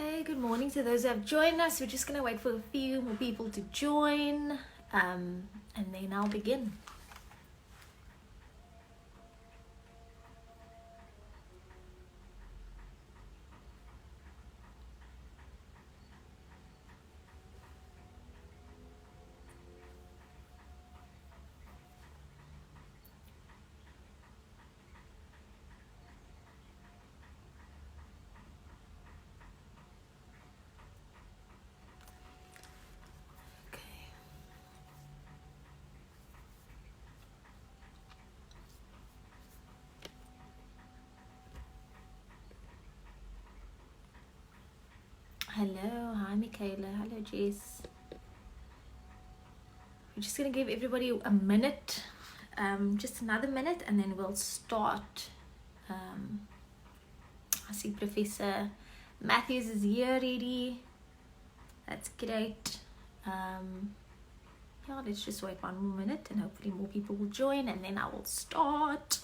Okay, good morning to those who have joined us. We're just going to wait for a few more people to join, and then I'll begin. Hello, hi Michaela, hello Jess. We're just going to give everybody a minute, just another minute, and then we'll start. I see Professor Mathews is here already. That's great. Yeah, let's just wait one more minute and hopefully more people will join, and then I will start.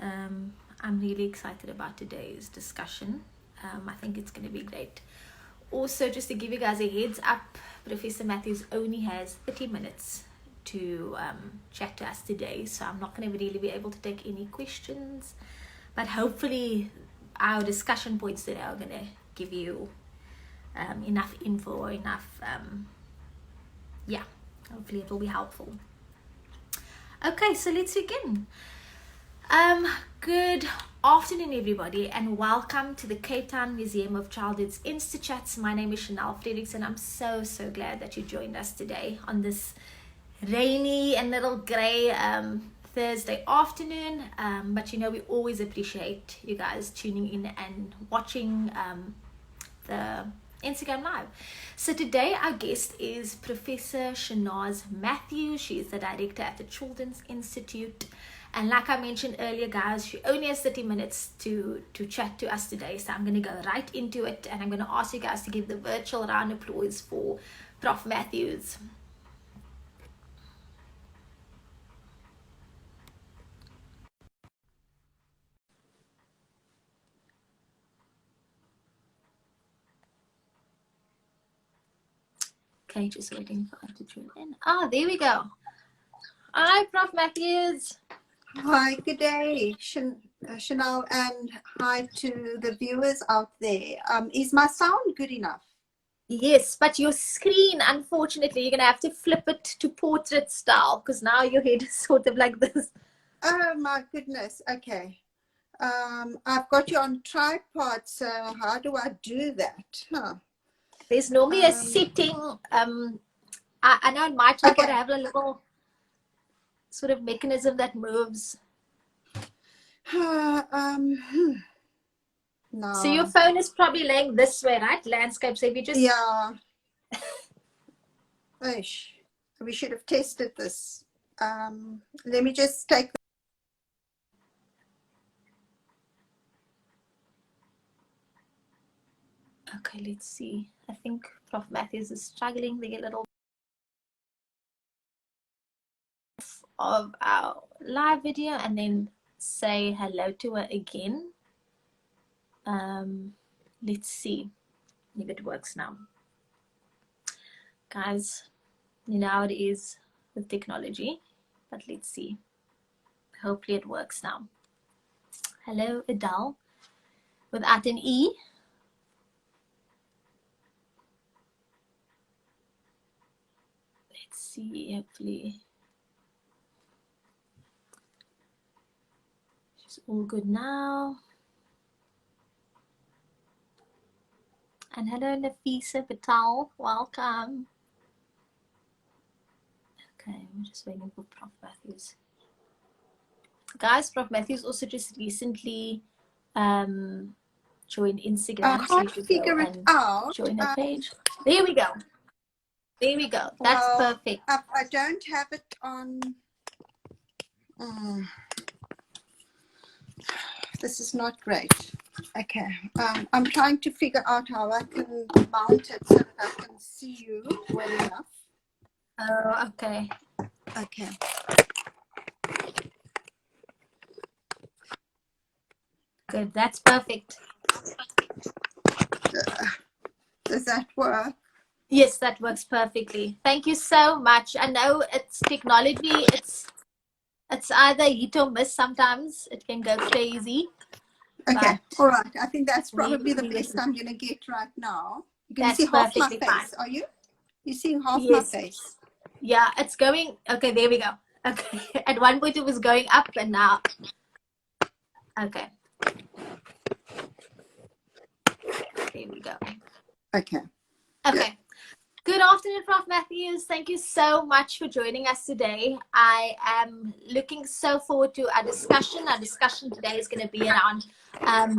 I'm really excited about today's discussion. I think it's going to be great. Also, just to give you guys a heads up, Professor Mathews only has 30 minutes to chat to us today, so I'm not going to really be able to take any questions, but hopefully our discussion points today are going to give you enough info, enough hopefully it will be helpful. Okay, so let's begin. Good afternoon everybody, and welcome to the Cape Town Museum of Childhood's Insta-Chats. My name is Shanaaz Mathews, and I'm so glad that you joined us today on this rainy and little grey Thursday afternoon, but you know we always appreciate you guys tuning in and watching the Instagram live. So today our guest is Professor Shanaaz Mathews. She is the director at the Children's Institute, and like I mentioned earlier guys, she only has 30 minutes to chat to us today, so I'm going to go right into it, and I'm going to ask you guys to give the virtual round of applause for Prof. Mathews. Okay, just waiting for her to tune in. There we go. Hi, Prof. Mathews. Hi, good day, Chanel, and hi to the viewers out there. Is my sound good enough? Yes, but your screen, unfortunately, you're going to have to flip it to portrait style, because now your head is sort of like this. Oh, my goodness. Okay. I've got you on tripod, so how do I do that? Huh. There's normally a setting. I know on my tripod I have a little sort of mechanism that moves. No. So your phone is probably laying this way, right? Landscape. So if you just... Yeah. Ish. We should have tested this. Let me just take... Okay, let's see. I think Prof. Mathews is struggling to get a little of our live video and then say hello to her again. Let's see if it works now. Guys, you know how it is with technology, but let's see. Hopefully it works now. Hello, Adele, without an E. Let's see, hopefully she's all good now. And hello, Nafisa Patel, welcome. Okay, we're just waiting for Prof. Mathews. Guys, Prof. Mathews also just recently joined Instagram. I can't figure it out. Join her page. There we go. There we go. That's perfect. I don't have it on. This is not great. Okay. I'm trying to figure out how I can mount it so that I can see you well enough. Oh, okay. Okay. Good. That's perfect. Does that work? Yes, that works perfectly. Thank you so much. I know it's technology. It's either hit or miss sometimes. It can go crazy, Okay, but all right. I think that's we, probably the we best I'm going to get right now. You can see that's half my perfectly fine. face, are you? You're seeing half my Yes. face. Yeah, it's going. Okay, there we go. Okay. At one point it was going up and now. Okay. There we go. Okay. Okay. Good afternoon, Prof. Mathews. Thank you so much for joining us today. I am looking so forward to our discussion. Our discussion today is going to be around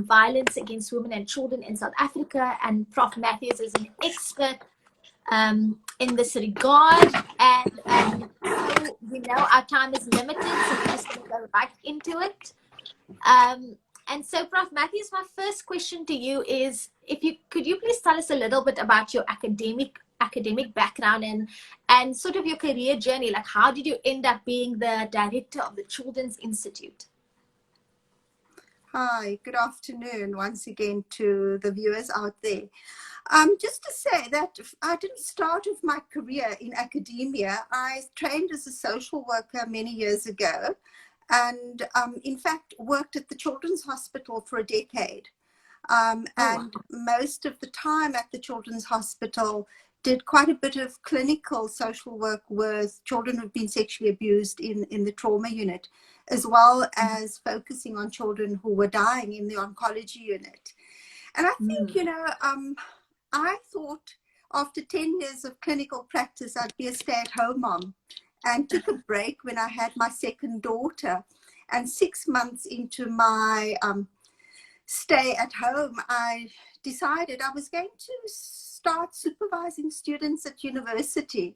violence against women and children in South Africa. And Prof. Mathews is an expert in this regard. And so we know our time is limited, so we're just going to go right into it. And so, Prof. Mathews, my first question to you is, could you please tell us a little bit about your academic background and sort of your career journey? Like, how did you end up being the director of the Children's Institute? Hi, good afternoon once again to the viewers out there. Just to say that I didn't start off my career in academia. I trained as a social worker many years ago, and in fact worked at the Children's Hospital for a decade. And most of the time at the Children's Hospital did quite a bit of clinical social work with children who've been sexually abused in the trauma unit, as well as focusing on children who were dying in the oncology unit. And I think, I thought after 10 years of clinical practice, I'd be a stay-at-home mom, and took a break when I had my second daughter. And 6 months into my stay at home, I decided I was going to start supervising students at university,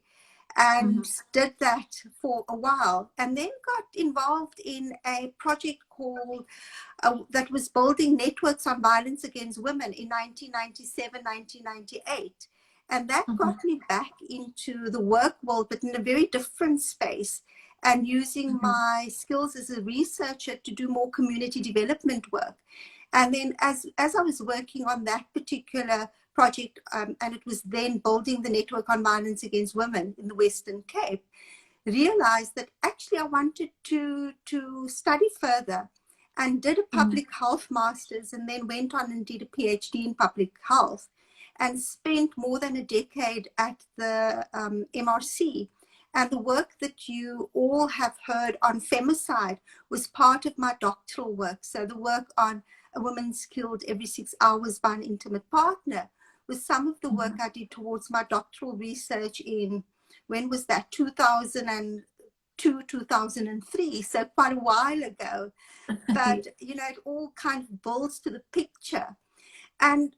and did that for a while, and then got involved in a project called that was building networks on violence against women in 1997, 1998. And that got me back into the work world, but in a very different space, and using my skills as a researcher to do more community development work. And then as I was working on that particular project, and it was then building the network on violence against women in the Western Cape, realized that actually I wanted to study further, and did a public health master's, and then went on and did a PhD in public health, and spent more than a decade at the MRC. And the work that you all have heard on femicide was part of my doctoral work. So the work on a woman's killed every 6 hours by an intimate partner was some of the work I did towards my doctoral research in, when was that, 2002, 2003, so quite a while ago. But, it all kind of builds to the picture. And,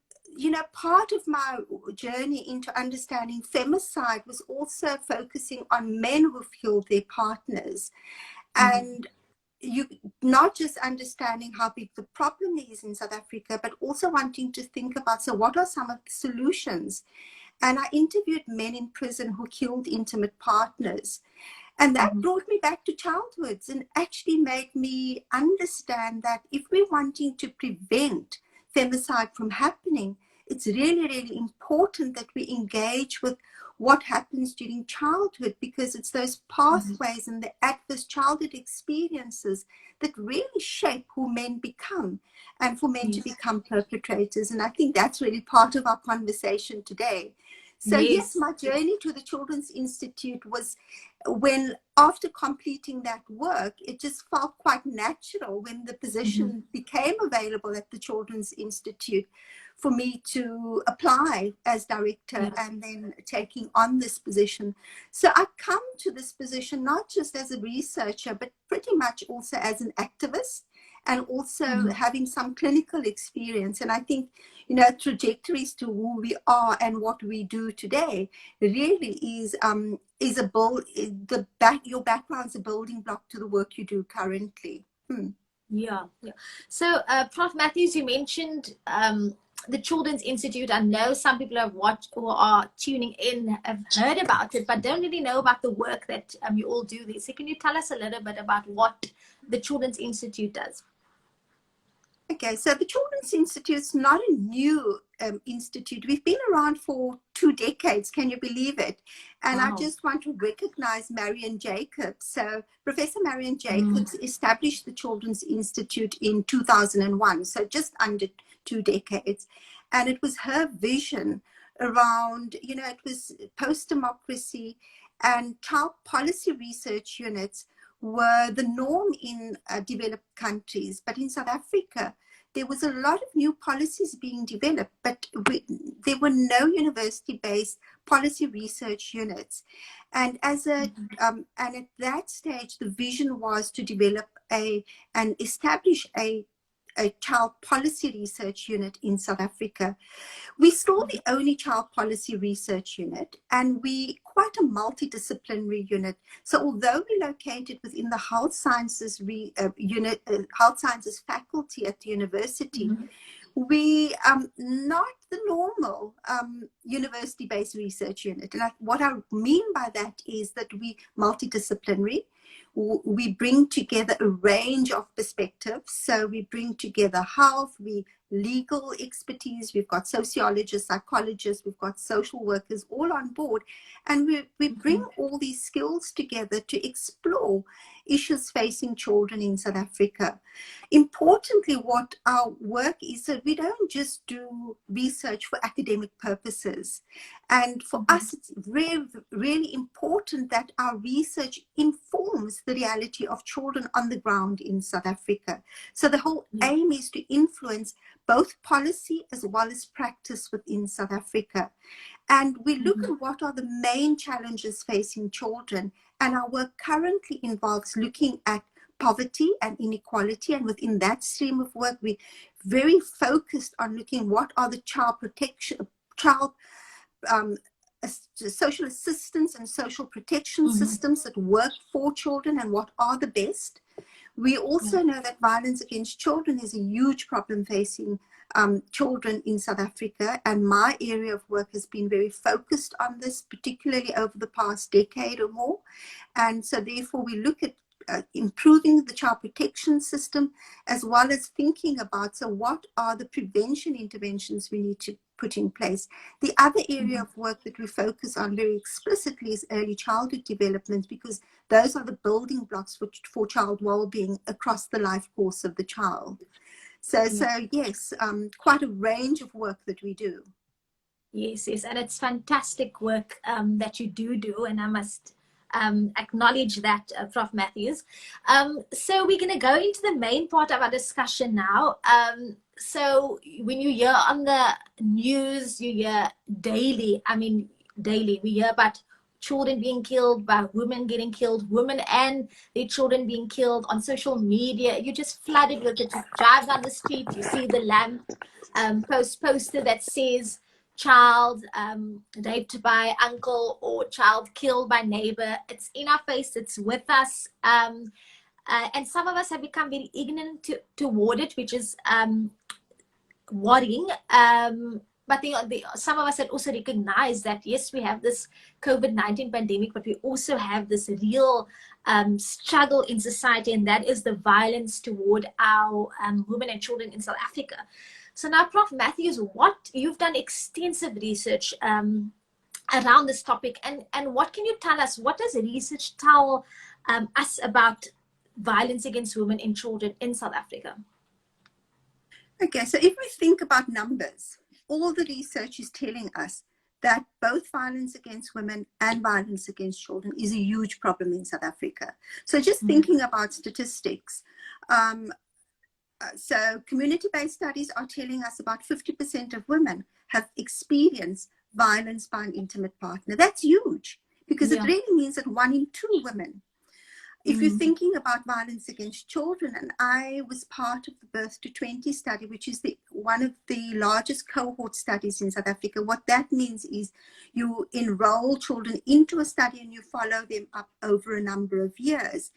part of my journey into understanding femicide was also focusing on men who've killed their partners. And you not just understanding how big the problem is in South Africa, but also wanting to think about, so what are some of the solutions? And I interviewed men in prison who killed intimate partners. And that brought me back to childhoods, and actually made me understand that if we're wanting to prevent femicide from happening, it's really, really important that we engage with what happens during childhood, because it's those pathways and the adverse childhood experiences that really shape who men become, and for men to become perpetrators. And I think that's really part of our conversation today. So yes, my journey to the Children's Institute was when, after completing that work, it just felt quite natural when the position became available at the Children's Institute for me to apply as director, and then taking on this position. So I come to this position not just as a researcher, but pretty much also as an activist, and also having some clinical experience. And I think, trajectories to who we are and what we do today really is your background's a building block to the work you do currently. Yeah. So, Prof. Mathews, you mentioned the Children's Institute. I know some people have watched or are tuning in, have heard about it, but don't really know about the work that you all do there. So can you tell us a little bit about what the Children's Institute does? Okay, so the Children's Institute is not a new Institute, we've been around for 2 decades. Can you believe it? And I Wow. just want to recognize Marion Jacobs. So Professor Marion Mm. Jacobs established the Children's Institute in 2001, so just under 2 decades. And it was her vision around, it was post-democracy, and child policy research units were the norm in developed countries. But in South Africa, there was a lot of new policies being developed, but there were no university-based policy research units. And and at that stage, the vision was to develop and establish a child policy research unit in South Africa. We're still the only child policy research unit, and we quite a multidisciplinary unit. So although we're located within the health sciences health sciences faculty at the university, Mm-hmm. we not the normal university-based research unit. And what I mean by that is that we multidisciplinary. We bring together a range of perspectives. So we bring together health, legal expertise, we've got sociologists, psychologists, we've got social workers all on board. And we bring all these skills together to explore issues facing children in South Africa. Importantly, what our work is that we don't just do research for academic purposes. And for us, it's really, really important that our research informs the reality of children on the ground in South Africa. So the whole aim is to influence both policy as well as practice within South Africa. And we look at what are the main challenges facing children. And our work currently involves looking at poverty and inequality. And within that stream of work, we're very focused on looking what are the social assistance and social protection systems that work for children and what are the best. We also know that violence against children is a huge problem facing children in South Africa, and my area of work has been very focused on this, particularly over the past decade or more. And so therefore we look at improving the child protection system, as well as thinking about, so what are the prevention interventions we need to put in place. The other area of work that we focus on very explicitly is early childhood development, because those are the building blocks for child well-being across the life course of the child. So yes, quite a range of work that we do. Yes, and it's fantastic work that you do, and I must acknowledge that, Prof. Mathews. So we're going to go into the main part of our discussion now. So when you hear on the news, you hear daily, we hear about children being killed, by women getting killed, women and their children being killed on social media. You're just flooded with it. You drive down the street, you see the lamp poster that says child raped by uncle or child killed by neighbor. It's in our face, it's with us. And some of us have become very ignorant toward it, which is worrying. But some of us had also recognized that, yes, we have this COVID-19 pandemic, but we also have this real struggle in society, and that is the violence toward our women and children in South Africa. So now, Prof. Mathews, you've done extensive research around this topic, and what can you tell us? What does research tell us about violence against women and children in South Africa? Okay, so if we think about numbers, all the research is telling us that both violence against women and violence against children is a huge problem in South Africa. So just thinking about statistics, so community-based studies are telling us about 50% of women have experienced violence by an intimate partner. That's huge, because it really means that 1 in 2 women. If you're thinking about violence against children, and I was part of the Birth to 20 study, which is one of the largest cohort studies in South Africa, what that means is you enroll children into a study and you follow them up over a number of years.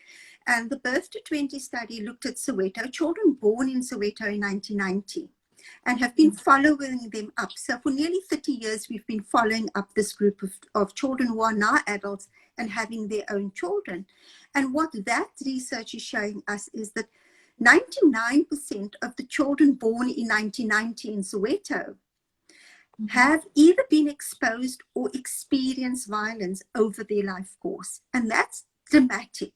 And the Birth to 20 study looked at Soweto, children born in Soweto in 1990, and have been following them up. So for nearly 30 years, we've been following up this group of children who are now adults and having their own children. And what that research is showing us is that 99% of the children born in 1990 in Soweto have either been exposed or experienced violence over their life course. And that's dramatic.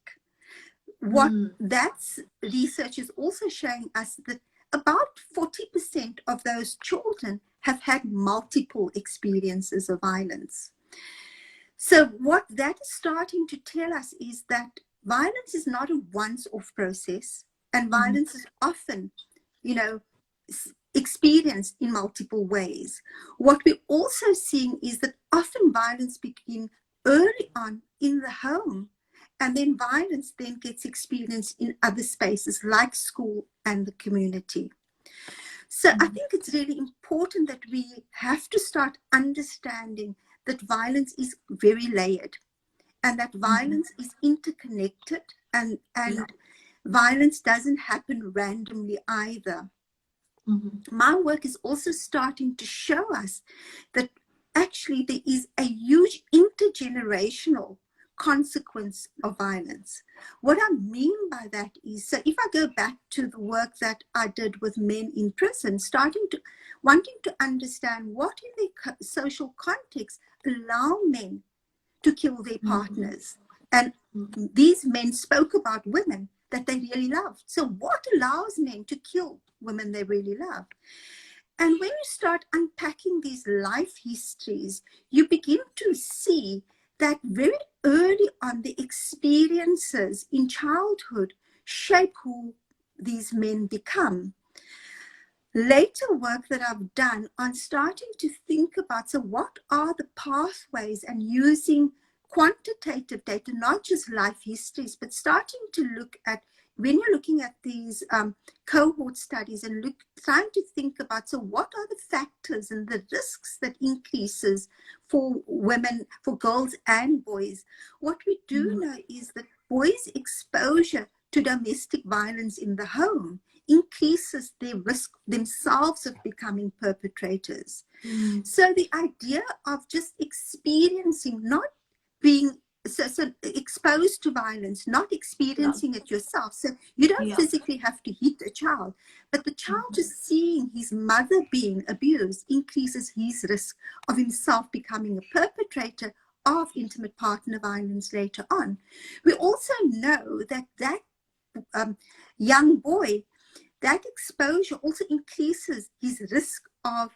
What that's research is also showing us that about 40% of those children have had multiple experiences of violence. So what that is starting to tell us is that violence is not a once-off process, and violence is often, experienced in multiple ways. What we're also seeing is that often violence begins early on in the home, and then violence then gets experienced in other spaces like school and the community. So I think it's really important that we have to start understanding that violence is very layered, and that violence is interconnected, and violence doesn't happen randomly either. My work is also starting to show us that actually there is a huge intergenerational consequence of violence. What I mean by that is, so if I go back to the work that I did with men in prison, wanting to understand what in the social context allow men to kill their partners. And these men spoke about women that they really loved. So what allows men to kill women they really love? And when you start unpacking these life histories, you begin to see that very early on, the experiences in childhood shape who these men become. Later work that I've done on starting to think about, so what are the pathways, and using quantitative data, not just life histories, but starting to look at, when you're looking at these cohort studies and trying to think about, so what are the factors and the risks that increases for women, for girls and boys? What we do know is that boys' exposure to domestic violence in the home increases their risk themselves of becoming perpetrators. So the idea of just experiencing, not being so exposed to violence, not experiencing it yourself. So you don't physically have to hit a child, but the child just seeing his mother being abused increases his risk of himself becoming a perpetrator of intimate partner violence later on. We also know that young boy, that exposure also increases his risk of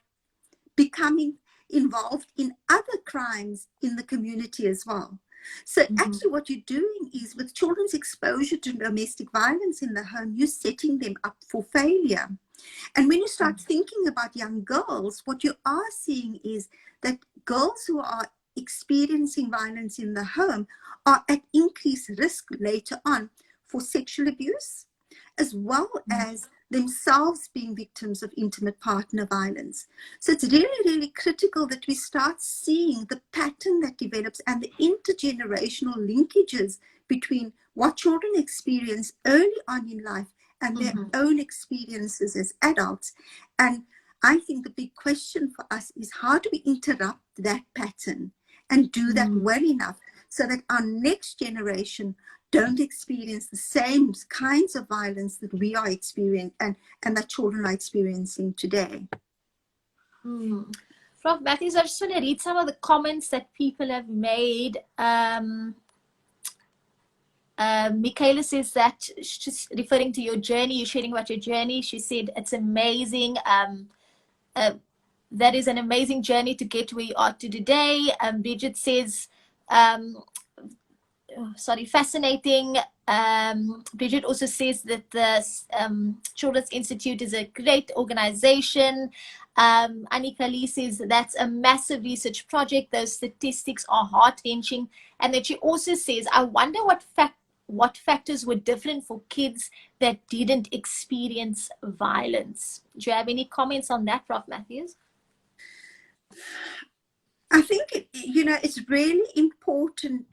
becoming involved in other crimes in the community as well. So actually what you're doing is, with children's exposure to domestic violence in the home, you're setting them up for failure. And when you start thinking about young girls, what you are seeing is that girls who are experiencing violence in the home are at increased risk later on for sexual abuse, as well as themselves being victims of intimate partner violence. So it's really, really critical that we start seeing the pattern that develops and the intergenerational linkages between what children experience early on in life and their own experiences as adults. And I think the big question for us is, how do we interrupt that pattern and do that well enough so that our next generation don't experience the same kinds of violence that we are experiencing and that children are experiencing today. Prof. Mathews, I just want to read some of the comments that people have made. Michaela says that she's referring to your journey, you're sharing about your journey. She said it's amazing. That is an amazing journey to get where you are to today. Bridget says, fascinating. Bridget also says that the Children's Institute is a great organization. Anika Lee says that's a massive research project. Those statistics are heart-wrenching. And then she also says, I wonder what factors were different for kids that didn't experience violence. Do you have any comments on that, Prof. Mathews? I think, it's really important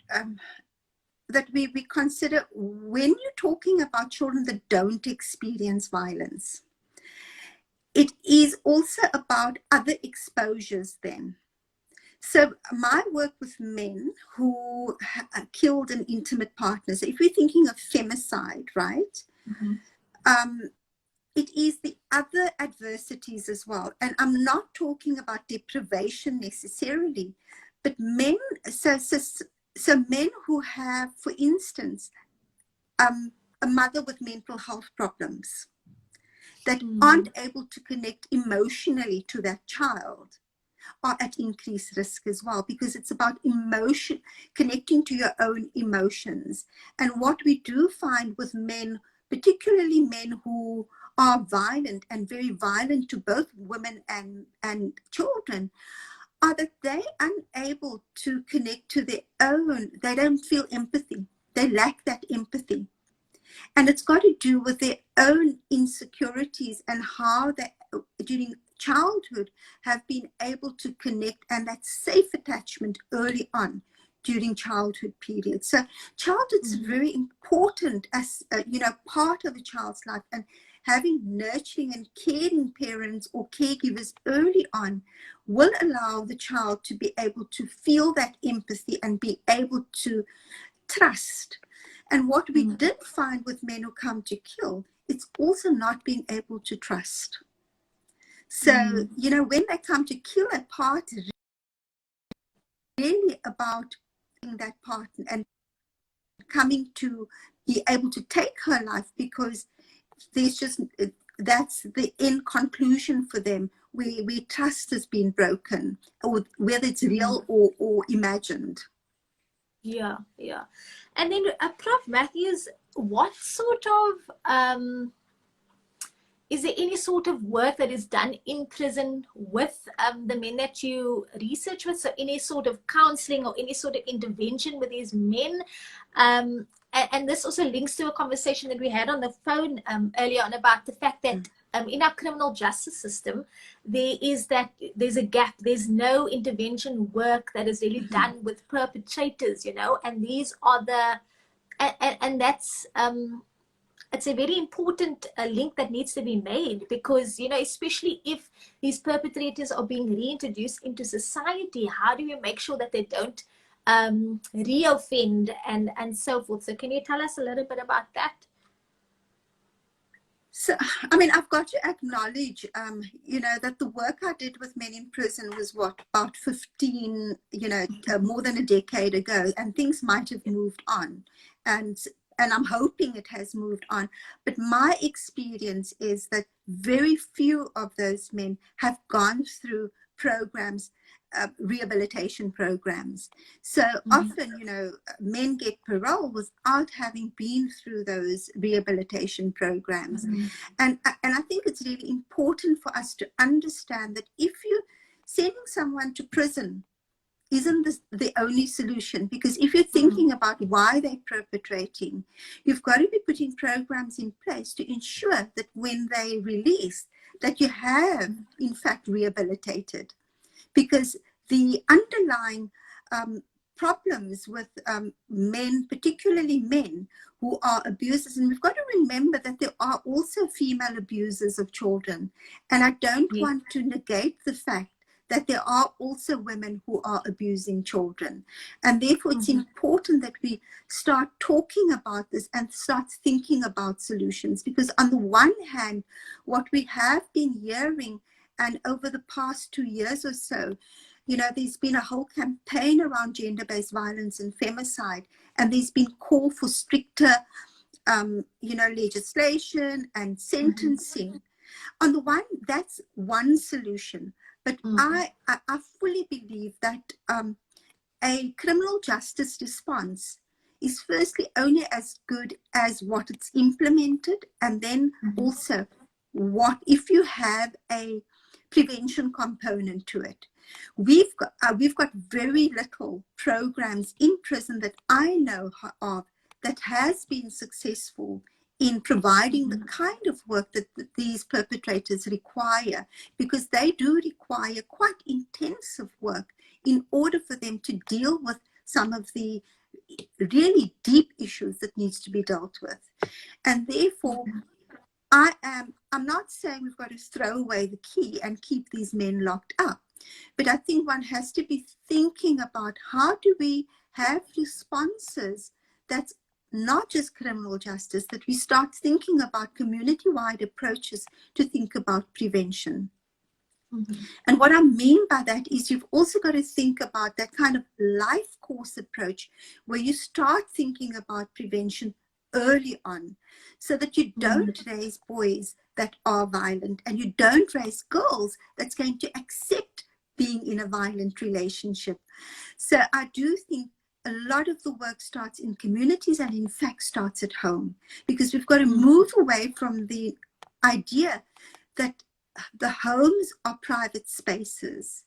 that we consider, when you're talking about children that don't experience violence, it is also about other exposures then. So my work with men who killed an intimate partner, so if we're thinking of femicide, right? it is the other adversities as well. And I'm not talking about deprivation necessarily, but men, so men who have, for instance, a mother with mental health problems that aren't able to connect emotionally to that child are at increased risk as well, because it's about emotion, connecting to your own emotions. And what we do find with men, particularly men who are violent and very violent to both women and children, are that they're unable to connect to their own, they don't feel empathy. They lack that empathy. And it's got to do with their own insecurities and how they, during childhood, have been able to connect, and that safe attachment early on during childhood periods. So childhood's very important as, part of a child's life, and having nurturing and caring parents or caregivers early on will allow the child to be able to feel that empathy and be able to trust. And what we did find with men who come to kill, it's also not being able to trust. So, when they come to kill a partner, really about that partner and coming to be able to take her life, because there's just, that's the end conclusion for them, where trust has been broken, or whether it's real or imagined. Yeah. And then, Prof. Mathews, what sort of, is there any sort of work that is done in prison with the men that you research with? So any sort of counseling or any sort of intervention with these men? And this also links to a conversation that we had on the phone earlier on about the fact that in our criminal justice system, there's a gap. There's no intervention work that is really done with perpetrators, and these are and that's, it's a very important link that needs to be made, because, especially if these perpetrators are being reintroduced into society, how do we make sure that they don't reoffend and so forth? So can you tell us a little bit about that? So, I've got to acknowledge, that the work I did with men in prison was about 15, more than a decade ago, and things might have moved on. And I'm hoping it has moved on. But my experience is that very few of those men have gone through programs, rehabilitation programs. So often, men get parole without having been through those rehabilitation programs. And I think it's really important for us to understand that if you're sending someone to prison, isn't this the only solution? Because if you're thinking about why they're perpetrating, you've got to be putting programs in place to ensure that when they release, that you have, in fact, rehabilitated. Because the underlying problems with men, particularly men who are abusers, and we've got to remember that there are also female abusers of children. And I don't want to negate the fact that there are also women who are abusing children. And therefore, it's important that we start talking about this and start thinking about solutions. Because on the one hand, what we have been hearing, and over the past 2 years or so, there's been a whole campaign around gender-based violence and femicide, and there's been call for stricter, legislation and sentencing. On the one, that's one solution. But I fully believe that a criminal justice response is firstly only as good as what it's implemented, and then also what if you have a prevention component to it. We've got very little programs in prison that I know of that has been successful in providing the kind of work that these perpetrators require, because they do require quite intensive work in order for them to deal with some of the really deep issues that needs to be dealt with. And therefore, I'm not saying we've got to throw away the key and keep these men locked up, but I think one has to be thinking about how do we have responses that's not just criminal justice, that we start thinking about community-wide approaches to think about prevention. Mm-hmm. And what I mean by that is you've also got to think about that kind of life course approach where you start thinking about prevention early on so that you don't raise boys that are violent and you don't raise girls that's going to accept being in a violent relationship. So I do think a lot of the work starts in communities and in fact starts at home, because we've got to move away from the idea that the homes are private spaces.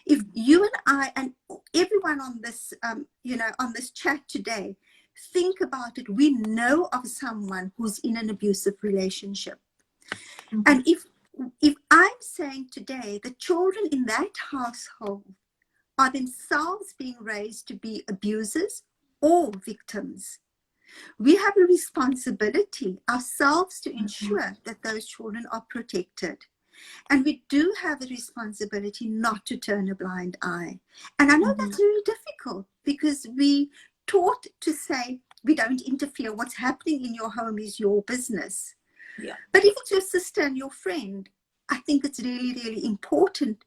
If you and I and everyone on this, on this chat today, think about it, we know of someone who's in an abusive relationship. And if I'm saying today that children in that household are themselves being raised to be abusers or victims, we have a responsibility ourselves to ensure that those children are protected. And we do have a responsibility not to turn a blind eye. And I know that's very difficult because we taught to say, we don't interfere. What's happening in your home is your business. Yeah. But if it's your sister and your friend, I think it's really, really important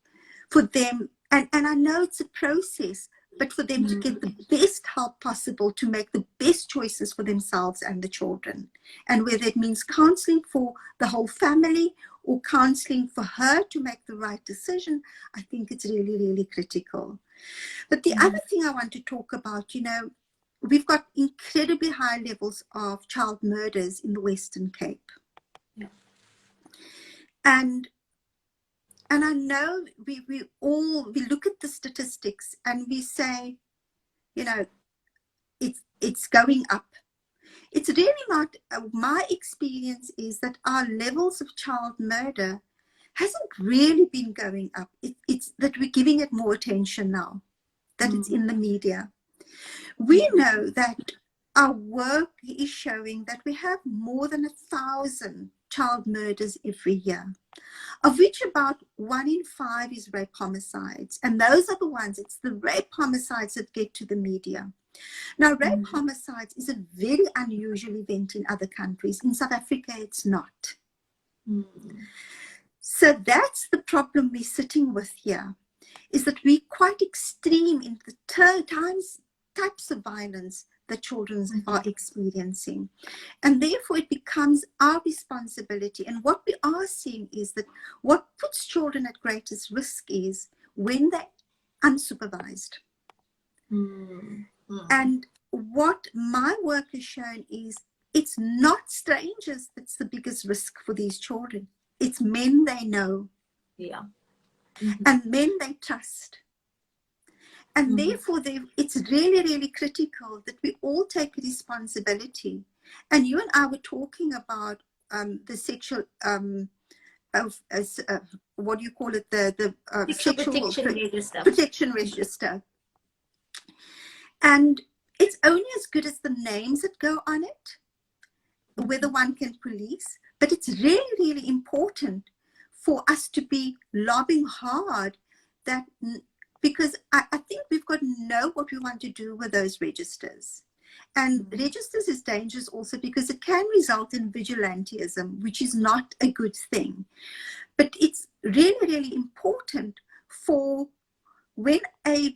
for them. And I know it's a process, but for them to get the best help possible to make the best choices for themselves and the children. And whether it means counseling for the whole family or counseling for her to make the right decision, I think it's really, really critical. But the other thing I want to talk about, we've got incredibly high levels of child murders in the Western Cape. Yeah. And I know we look at the statistics and we say, it's going up. It's really not, my experience is that our levels of child murder hasn't really been going up. It's that we're giving it more attention now, that it's in the media. We know that our work is showing that we have more than 1,000 child murders every year, of which about 1 in 5 is rape homicides. And those are the ones, it's the rape homicides that get to the media. Now, rape homicides is a very unusual event in other countries. In South Africa, it's not. So that's the problem we're sitting with here, is that we're quite extreme in the types of violence that children are experiencing. And therefore, it becomes our responsibility. And what we are seeing is that what puts children at greatest risk is when they're unsupervised. And what my work has shown is it's not strangers that's the biggest risk for these children. It's men they know. Yeah. And men they trust. And therefore, it's really, really critical that we all take responsibility. And you and I were talking about the sexual, what do you call it? The sexual protection register. And it's only as good as the names that go on it, whether one can police. But it's really, really important for us to be lobbying hard that, because I think we've got to know what we want to do with those registers. And registers is dangerous also because it can result in vigilantism, which is not a good thing. But it's really, really important for when a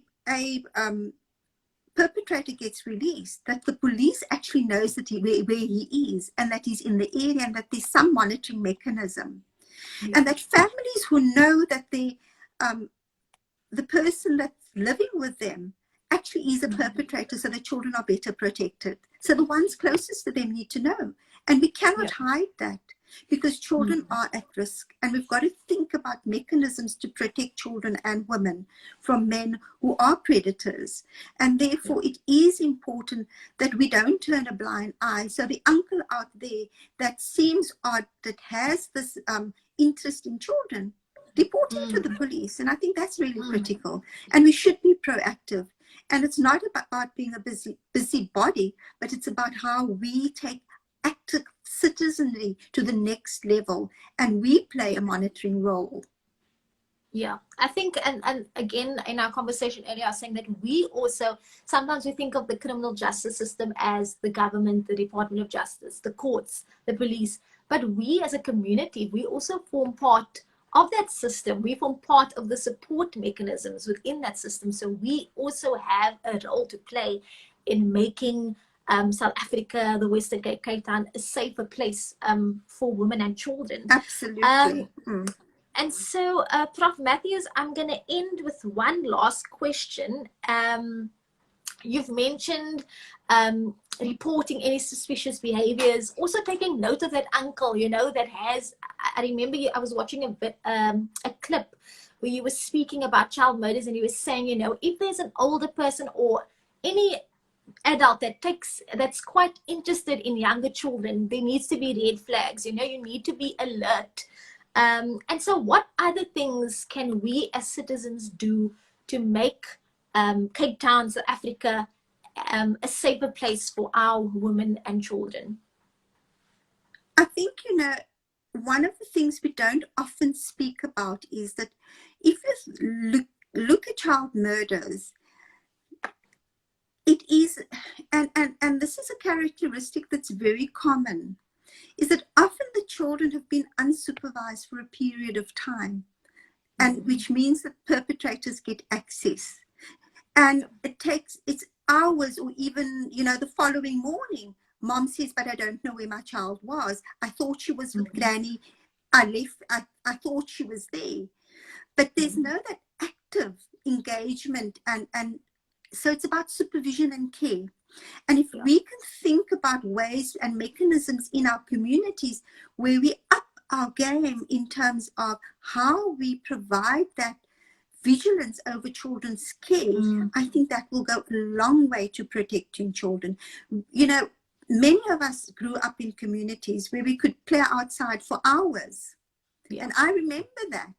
perpetrator gets released, that the police actually knows that where he is and that he's in the area and that there's some monitoring mechanism. And that families who know that the person that's living with them actually is a perpetrator, so the children are better protected. So the ones closest to them need to know. And we cannot hide that because children are at risk. And we've got to think about mechanisms to protect children and women from men who are predators. And therefore, it is important that we don't turn a blind eye. So the uncle out there that seems odd, that has this interest in children, report him to the police. And I think that's really critical. And we should be proactive. And it's not about being a busy body, but it's about how we take active citizenry to the next level, and we play a monitoring role. Yeah, I think, and again, in our conversation earlier, I was saying that we also, sometimes we think of the criminal justice system as the government, the Department of Justice, the courts, the police. But we as a community, we also form part of that system. We form part of the support mechanisms within that system. So we also have a role to play in making South Africa, the Western Cape, Cape Town, a safer place for women and children. Absolutely. And so, Prof. Mathews, I'm going to end with one last question. You've mentioned reporting any suspicious behaviors, also taking note of that uncle, you know, that has, I remember I was watching a clip where you were speaking about child murders, and you were saying, you know, if there's an older person or any adult that's quite interested in younger children, there needs to be red flags, you know, you need to be alert. And so what other things can we as citizens do to make Cape Town, South Africa, a safer place for our women and children? I think, you know, one of the things we don't often speak about is that if you look at child murders, it is, and this is a characteristic that's very common, is that often the children have been unsupervised for a period of time, and which means that perpetrators get access. And it's hours or even, you know, the following morning, mom says, but I don't know where my child was. I thought she was with Granny. I thought she was there. But there's no that active engagement. And so it's about supervision and care. And if we can think about ways and mechanisms in our communities where we up our game in terms of how we provide that vigilance over children's care, I think that will go a long way to protecting children. You know, many of us grew up in communities where we could play outside for hours. And I remember that.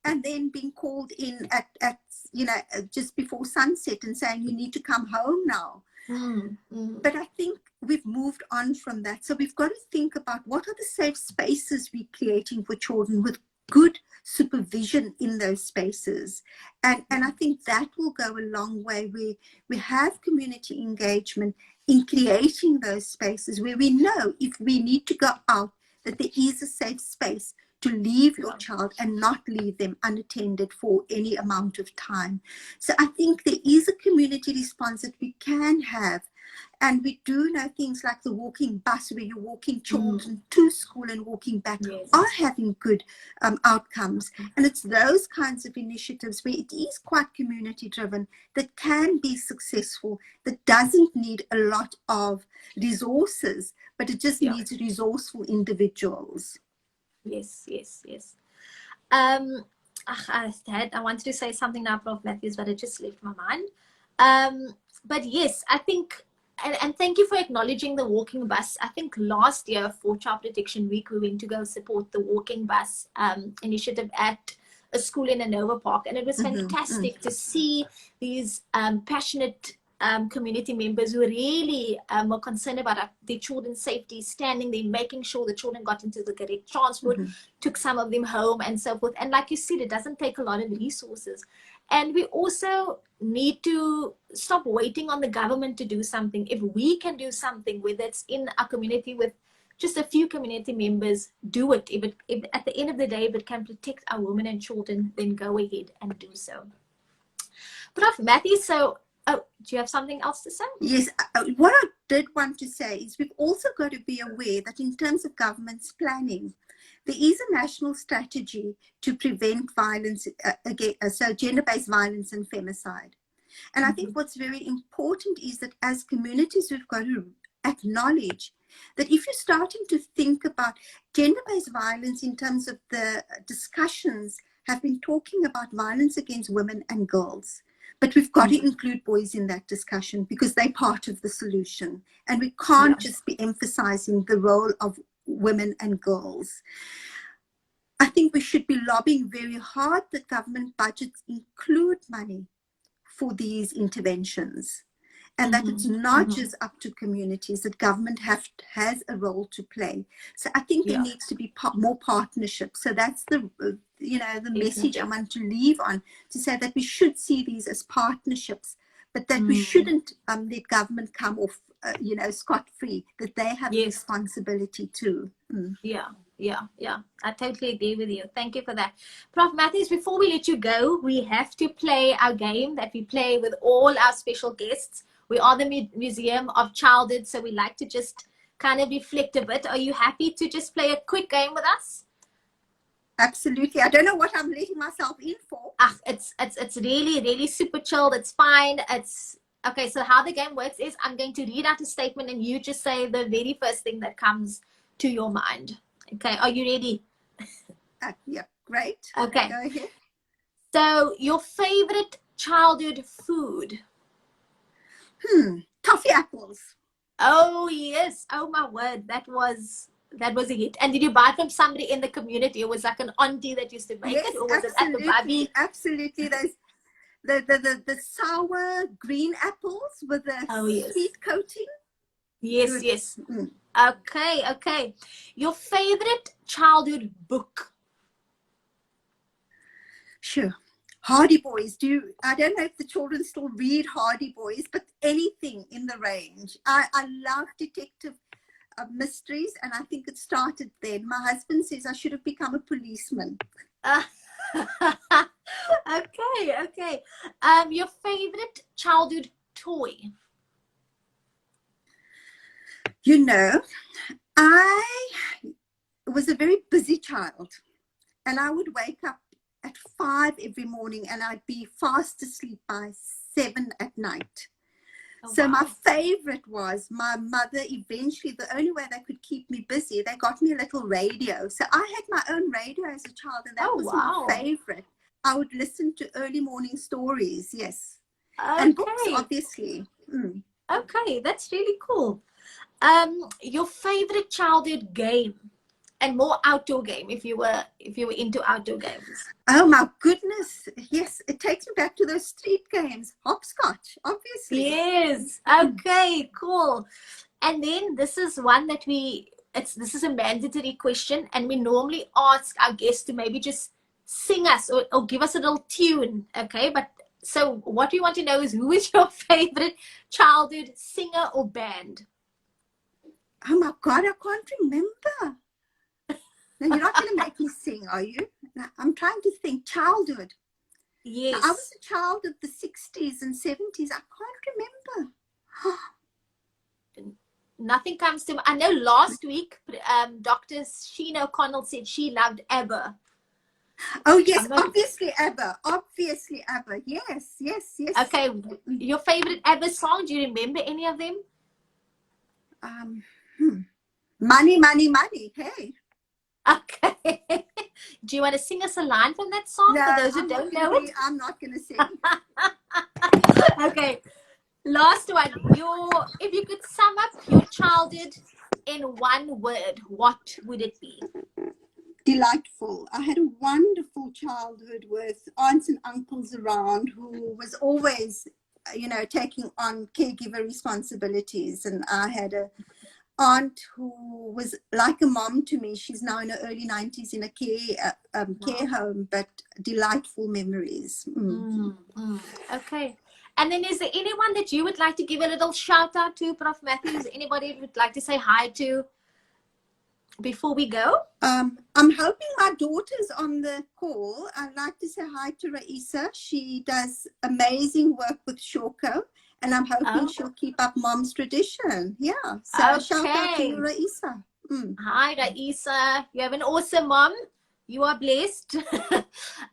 And then being called in at you know, just before sunset and saying, you need to come home now. But I think we've moved on from that. So we've got to think about what are the safe spaces we're creating for children with good supervision in those spaces. And I think that will go a long way. We have community engagement in creating those spaces where we know if we need to go out, that there is a safe space to leave your child and not leave them unattended for any amount of time. So I think there is a community response that we can have. And we do know things like the walking bus, where you're walking children to school and walking back, are having good outcomes. And it's those kinds of initiatives where it is quite community driven that can be successful, that doesn't need a lot of resources, but it just needs resourceful individuals. Yes. I wanted to say something now, Prof. Mathews, but it just left my mind. But yes, I think, and thank you for acknowledging the walking bus. I think last year for Child Protection Week, we went to go support the walking bus initiative at a school in Anova Park, and it was fantastic to see these passionate community members who really were concerned about their children's safety, standing there, making sure the children got into the correct transport, took some of them home and so forth. And like you said, it doesn't take a lot of resources. And we also need to stop waiting on the government to do something. If we can do something, whether it's in our community with just a few community members, do it. If at the end of the day, if it can protect our women and children, then go ahead and do so. Prof. Mathews, so do you have something else to say? Yes, what I did want to say is we've also got to be aware that in terms of government's planning, there is a national strategy to prevent violence, so gender-based violence and femicide. And I think what's very important is that as communities, we've got to acknowledge that if you're starting to think about gender-based violence in terms of the discussions have been talking about violence against women and girls. But we've got to include boys in that discussion because they're part of the solution. And we can't just be emphasizing the role of women and girls. I think we should be lobbying very hard that government budgets include money for these interventions. and that it's not just up to communities, that government has a role to play. So I think there needs to be more partnership. So that's the the message I want to leave on, to say that we should see these as partnerships, but that we shouldn't let government come off scot-free, that they have a responsibility too. Yeah, I totally agree with you. Thank you for that. Prof. Mathews, before we let you go, we have to play our game that we play with all our special guests. We are the Museum of Childhood, so we like to just kind of reflect a bit. Are you happy to just play a quick game with us? Absolutely. I don't know what I'm letting myself in for. It's really, really super chilled. It's fine. Okay, so how the game works is I'm going to read out a statement and you just say the very first thing that comes to your mind. Okay, are you ready? Yeah, great. Okay. Go ahead. So, your favorite childhood food? Toffee apples. Oh, yes. Oh, my word. That was a hit. And did you buy it from somebody in the community? It was like an auntie that used to make it? Or was it at the bubby? Absolutely. Those the sour green apples with the sweet coating. Yes, Good. yes. Okay. Your favorite childhood book? Sure. Hardy Boys. I don't know if the children still read Hardy Boys, but anything in the range. I love detective mysteries, and I think it started then. My husband says I should have become a policeman. Okay. Your favorite childhood toy? I was a very busy child, and I would wake up at 5 every morning and I'd be fast asleep by 7 at night. So my favorite was, my mother eventually, the only way they could keep me busy, they got me a little radio. So I had my own radio as a child, and that was my favorite. I would listen to early morning stories, yes. And books, obviously. Okay, that's really cool. Your favorite childhood game, and more outdoor game if you were into outdoor games? Oh my goodness, yes, it takes me back to those street games. Hopscotch, obviously. Yes. Okay, cool. And then this is one that this is a mandatory question, and we normally ask our guests to maybe just sing us or give us a little tune. Okay, but so what we want to know is, who is your favorite childhood singer or band? Oh my God, I can't remember. No, you're not going to make me sing, are you? No, I'm trying to think. Childhood. Yes. Now, I was a child of the 60s and 70s. I can't remember. Nothing comes to mind. I know last week, Dr. Sheena O'Connell said she loved ABBA. Oh, yes, obviously ABBA. Obviously ABBA. Yes. Okay, your favorite ABBA song? Do you remember any of them? Money, money, money. Hey. Okay. Do you want to sing us a line from that song, no, for those who don't know it? I'm not going to sing. Okay. Last one. If you could sum up your childhood in one word, what would it be? Delightful. I had a wonderful childhood with aunts and uncles around, who was always, taking on caregiver responsibilities. And I had a aunt who was like a mom to me. She's now in her early 90s in a care home, but delightful memories. Okay. And then is there anyone that you would like to give a little shout out to, Prof. Mathews? Anybody you would like to say hi to before we go? I'm hoping my daughter's on the call. I'd like to say hi to Raisa. She does amazing work with Shoko, and I'm hoping she'll keep up mom's tradition. Yeah. So shout out to you, Raisa. Hi, Raisa. You have an awesome mom. You are blessed.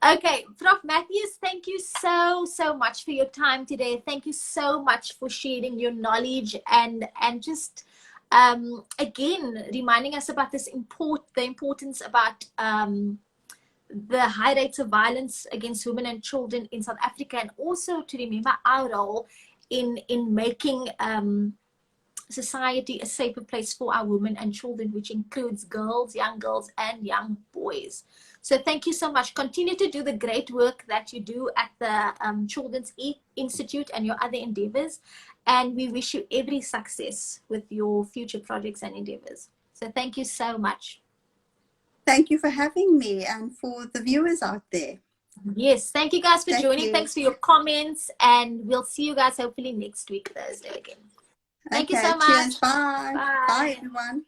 Okay, Prof. Mathews, thank you so much for your time today. Thank you so much for sharing your knowledge and just again reminding us about the importance about the high rates of violence against women and children in South Africa, and also to remember our role in making society a safer place for our women and children, which includes girls, and young boys. So thank you so much. Continue to do the great work that you do at the Children's Institute and your other endeavors. And we wish you every success with your future projects and endeavors. So thank you so much. Thank you for having me, and for the viewers out there. Yes, thank you guys for joining. You. Thanks for your comments, and we'll see you guys hopefully next week, Thursday again. Thank you so much. Cheers. Bye. Bye. Bye, everyone.